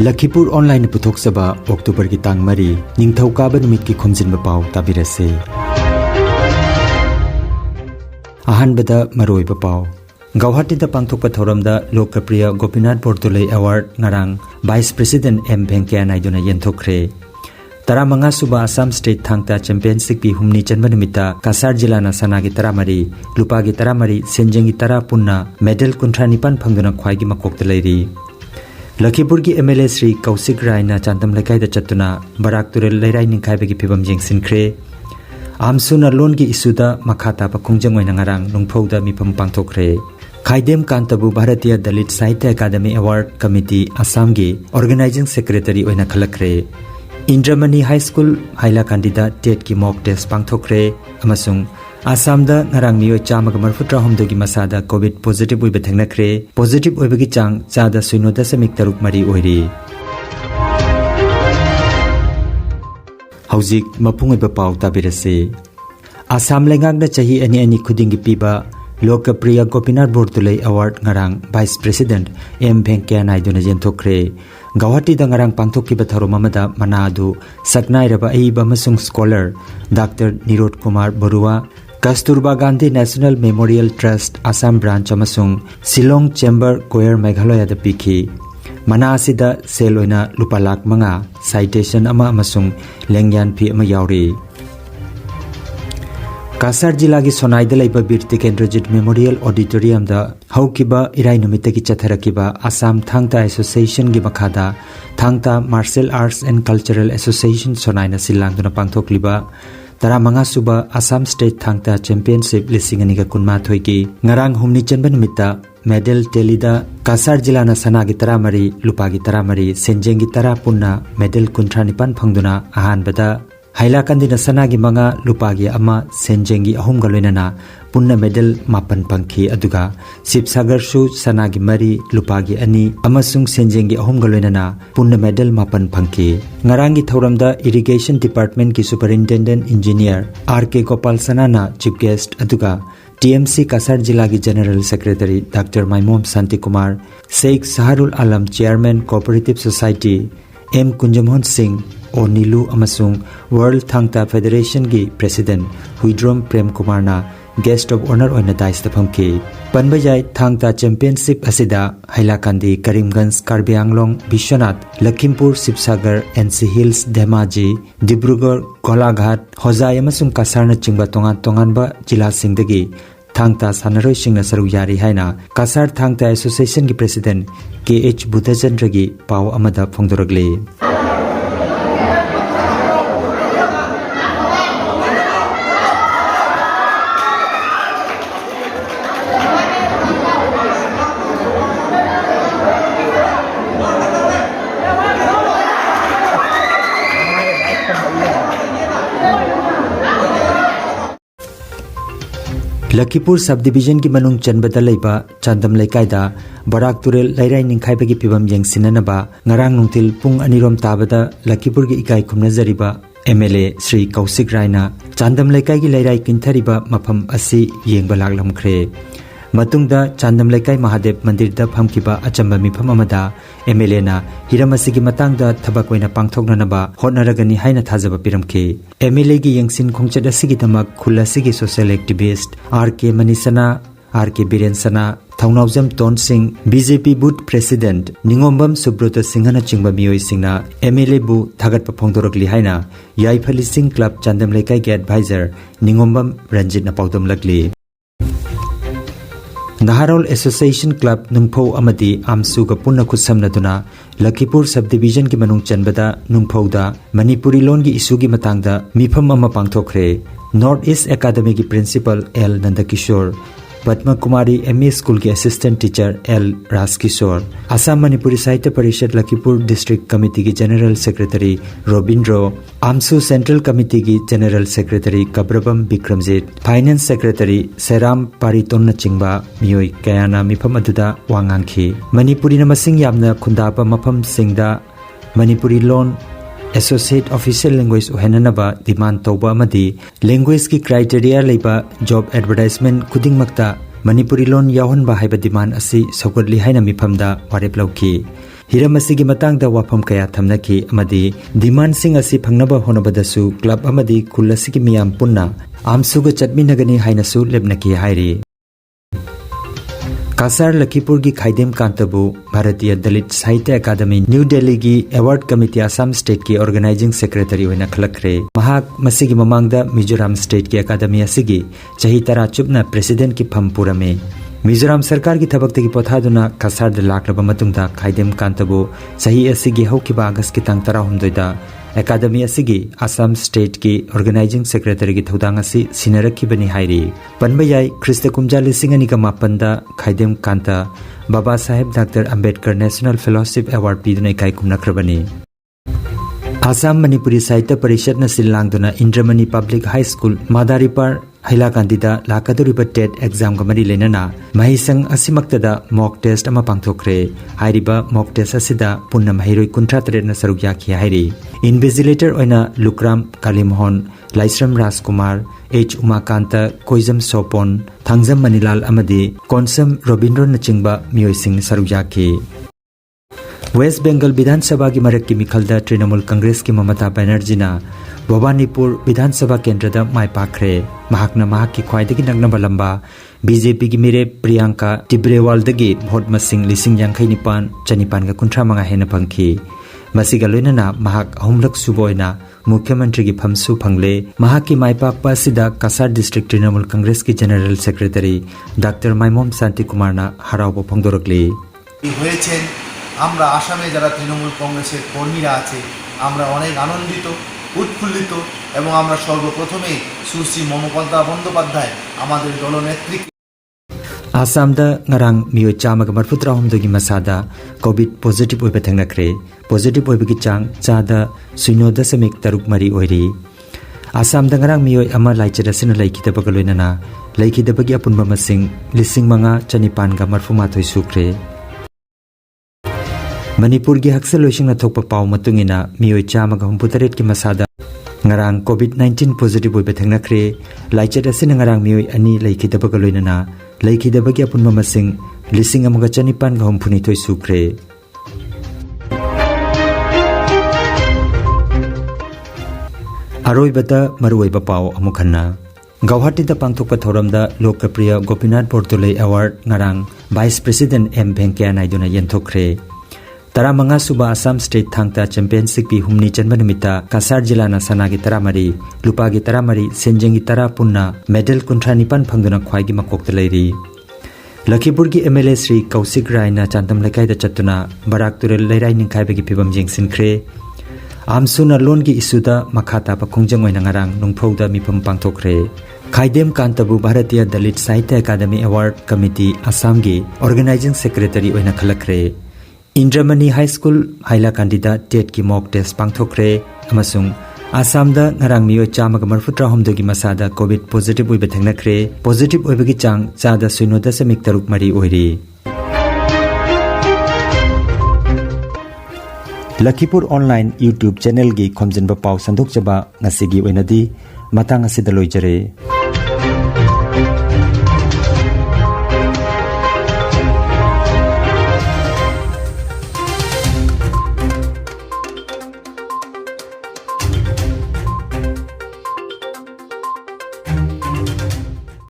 Lakhipuronline puthokchaba October ki tang mari ningthaukaaba numit ki Khomjinba Pao tabirase. Ahanbada maroiba Pao Guwahati da pangthokpa thoramda Lokpriya Gopinath Bordoloi Award ngarang Vice President M Venkaiah Naidu na yenthokre. Taramanga suba Assam State Thang-ta Championship pi humni chanba numita Kasar jila na sanagi taramari lupagi taramari senjengi tara punna medal kuntranipan phangduna khwaigi makokta leiri. Lakhipur ki MLA Sri Kaushik Rai na Chantam Laikai da chatuna Barak Turel Lairai ningkhai gi phibam jengsinkhre. Amsuna lon ki isuda makhata pa khongjang oina ngarang nungphau da mifam pangthokre. Khaidem Kantabu Bharatiya Dalit Sahitya Academy Award Committee Assam gi Organizing Secretary oina khalakre. Indramani High School Hailakandida TET ki mock test pangthokre amasung Assam da ngarang miyo chamaga marfutra homdogi masada COVID positive oiba thengnakre. Positive oibagi chang chada 0.3 mari oiri. Haujik mapung oiba pau tabirase. Assam lengakna chahi ani khudingi piba Lokpriya Gopinath Bordoloi Award ngarang Vice President M Venkaiah Naidu na yenthokre. Guwahati da ngarang pangthokkiba tharom amada manadu saknairaba aiba amasung scholar Dr. Nirod Kumar Barua Kasturba Gandhi National Memorial Trust Assam Branch amasung Shillong Chamber Choir Meghalaya da pikhi. Mana asida sel oina lupa lakh manga citation ama amasung lengyan phi ama yauri. Kasar jila gi Sonai da laiba Bir Tikendrajit Memorial Auditorium da haukiba irai numita ki chatharakiba Assam Thang-ta Association gi makhada Thang-ta Martial Arts and Cultural Association Sonai na silangduna pangthokliba Taramanga suba Assam State Thang-ta Championship lisingani ga kunma thoiki ngarang humni chanba numita medal telida Kasar jila na sanagi taramari lupagi taramari senjengi tara punna medal kuntranipan phangduna ahanbada Hailakandi na sanagi mga lupagi ama senjengi ahum galoinana punna medal mapan pangki aduga Sipsagar su sanagi mari lupagi ani amasung senjengi ahum galoinana punna medal mapan pangki. Ngarangi thauramda Irrigation Department ki Superintendent Engineer R.K. Gopal Sanana Chief Guest aduga TMC Kasar jila ki General Secretary Dr. Maimom Santi Kumar Sheikh Saharul Alam Chairman Cooperative Society M. Kunjamon Singh O Nilu amasung World Thang-ta Federation gi President Huidrom Prem Kumar na Guest of Honor oina daista phamki. Panbajai Thang-ta Championship asida Hailakandi Karimganj Karbi Anglong Bishwanath Lakhimpur Sipsagar NC Hills Dhemaji Dibrugarh Golaghat Hojai amasung Kasar na chingba tongan ba jila singdagi Thang-ta sanaroi singna saru yari haina Kasar Thang-ta Association gi President KH Buddhachandra gi pau amada phongdoragli. Lakhipur subdivision ki manung chanbada laiba Chandam Laikai da Barak Turel Lairai ningkhai bagi pibam yengsinanaba ngarang nungtil pung anirom tabada Lakhipur gi ikai khumnazariba MLA Sri Kaushik Rai na Chandam Laikai gi Lairai kinthariba mafam asi yengba laklamkhre. Matungda Chandam Laikai Mahadev Mandir da phamkiba achamba mifam amada MLA na hiramasi gi matangda thabak oina pangthoknanaba hotnaragani haina thajaba piramkhe. MLA gi yengsin khongchat asigi tamak khulasi gi social activist RK Manisana RK Birensana Thaunawjam Ton Singh BJP Booth President Ningombam Subrata Singhana chingba miyoi singna MLA bu thagatpa phongdoragli haina Yaifali Singh Club Chandam Laikai gi advisor Ningombam Ranjit na paudam lagli. Naharol Association Club nungphau amadi amsu ga punna khutsamnaduna Lakhipur subdivision ki manung chanbada nungphau da Manipuri lon gi issue gi matangda mifam ama pangthokre. North East Academy ki Principal L Nandakishore Padma Kumari MA School ki Assistant Teacher L Raskishore Assam Manipuri Sahitya Parishad Lakhipur District Committee ki General Secretary Robindro AMSU Central Committee ki General Secretary Kabrabam Bikramjit Finance Secretary Seram Pariton na chingba miyoi kayana mifam aduda wangangki. Manipuri na masing yamna khundaba mafam singda Manipuri Loan Associate Official Language uhenanaba demand tauba amadi language ki criteria leiba job advertisement khudingmakta Manipuri lon yahon ba haiba demand asi sogotli haina mifamda warep lauki. हिरम असिगी मतंगदा वाफम कया थमनकी अमदी demand सिंग असि फंगनबा होनबदसु club अमदी खुल असिगी मियाम पुन्ना आमसुग चटमिनगनी हाइनसु लेबनकी हाइरी कासार लखीपुर की खाइदेम कांतबु भारतीय दलित साहित्य अकादमी न्यू दिल्ली की अवार्ड कमिटी असम स्टेट की ऑर्गेनाइजिंग सेक्रेटरी होना खलखरे महाक मसिगी ममांगदा मिजोराम स्टेट की अकादमी असिगी चही तरा चुपना प्रेसिडेंट की फम पुरमे मिजोराम सरकार की थबक की पोथादुना कासार द लाखलबा मतुंगदा खाइदेम कांतबु सही असिगी हौकिबा अगस्त की तंग तरा हुमदोइदा अकादमी असिगी असम स्टेट की ऑर्गेनाइजिंग सेक्रेटरी की थौदांग असि सिनरखिबनी हाइरी पनबयाई ख्रिस्त कुमजा लिसिंगनी का मापंदा Khaidem Kanta Baba Saheb doctor Ambedkar national fellowship award पीदुना इकाई खुमनखरबनी आसाम मणिपुरी साहित्य परिषद न सिलांगदुना Indramani public high school Madaripar हैलाकांदिदा लाकदुरिबा टेट एग्जाम गमरी लेनना महिसंग असिमक्तदा मॉक टेस्ट अमा पांगथोखरे हाइरिबा मॉक टेस्ट असिदा पुन्ना महिरोई 53 न सरुक याखि हाइरी इन्विजिलेटर ओइना लुक्राम कालीमोहन लाइश्रम राजकुमार एच उमाकांत कोइजम सोपोन थांगजम मनीलाल अमदी कोनसम रविंद्र नचिंगबा मियोइसिंग सरुक याखि वेस्ट बंगाल विधानसभा की मरक की मिखलदा तृणमूल कांग्रेस की ममता बनर्जी ना भवानीपुर विधानसभा केंद्र माई पाखरे महाकना महाक की ख्वाइदगी नगनबा लंबा बीजेपी की मिरे प्रियंका टिब्रेवालदगी भोट मसिंग लिसिंग यांखै निपान चनिपान का कुंठा मंगा हेन फंखी मसिगा लोइनना महाक अहुमलक सुबोइना मुख्यमंत्री की फमसु फंगले महाक की माइपाकपा सिदा कासार डिस्ट्रिक्ट तृणमूल कांग्रेस की general secretary doctor माइमोम Shanti Kumar ना हराव फंगदोरकली আমরা আসামে যারা তৃণমূল কংগ্রেসের কর্মীরা আছে আমরা অনেক আনন্দিত উৎফুল্লিত এবং আমরা সর্বপ্রথমেই সুশ্রী মমতা বন্দ্যোপাধ্যায় আমাদের দলনেত্রী आसामदा ngarang मियो चामग मरफुत्रा हमदोगी मसादा कोविड पॉजिटिव ओइबा थेंगनाख्रे पॉजिटिव ओइबगी चांग चादा 0.3 मरी ओइरी आसामदा ngarang मियो अमा लाइचरसिन लाइखिदबग लोइनना लाइखिदबगी अपुनबा मसिंग लिसिंग मंगा चनिपान गा मरफुमाथोय सुख्रे मणिपुर की हक्सल लोइसिंग थोप पाव मतुंगिना मियो चामग हुमपुतरेट की मसादा ngarang COVID-19 पॉजिटिव ओइबा थेंगनाख्रे लाइचर असिन ngarang मियो अनि लाइखिदबग लोइनना लाइखिदबगी अपुनबा मसिंग लिसिंग अमगा चनिपान गा हुमफुनिथोय सुख्रे अरोइबता मरुइबा पाव अमुखन्ना गौहाटीदा पांथोकपा थौरमदा लोकप्रिय Gopinath Bordoloi award ngarang vice president M Venkaiah नायडूना येंथोखरे तरामंगा सुबा असम स्टेट थांगता चैंपियनशिप की हुमनी चंबा निमित्ता कासार जिला ना सना की तरामरी लुपा की तरामरी सेंजेंगी तरा पुन्ना मेडल 59 फंगदुना ख्वाइगी मकोकता लैरी लखीपुर की एमएलए श्री कौशिक राय ना चांतम लेकाइदा चत्तुना बराक तुरेल लैराई निंखाइबगी फिबम जेंसिनख्रे आमसुना लोन की इशूदा मखाता पखोंजंग ओइना ngarang नुंगफौदा मिफम पांगथोखरे खाइदेम कांतबु भारतीय दलित साहित्य अकादमी अवार्ड कमिटी असम की ऑर्गेनाइजिंग सेक्रेटरी ओइना खलखरे इंद्रमणि हाई स्कूल हाइलाकांदिदा टेट की मॉक टेस्ट पांगथोखरे अमसुंग आसामदा ngarang मियो चामग मरफुत्रा हमदोगी मसादा कोविड पॉजिटिव ओइबा थेंगनाख्रे पॉजिटिव ओइबगी चांग चादा 0.3 मरी ओइरी लखीपुर ऑनलाइन यूट्यूब चैनल की खोमजिनबा पाव संदोकजबा ngasi gi oinadi matang asida loijare।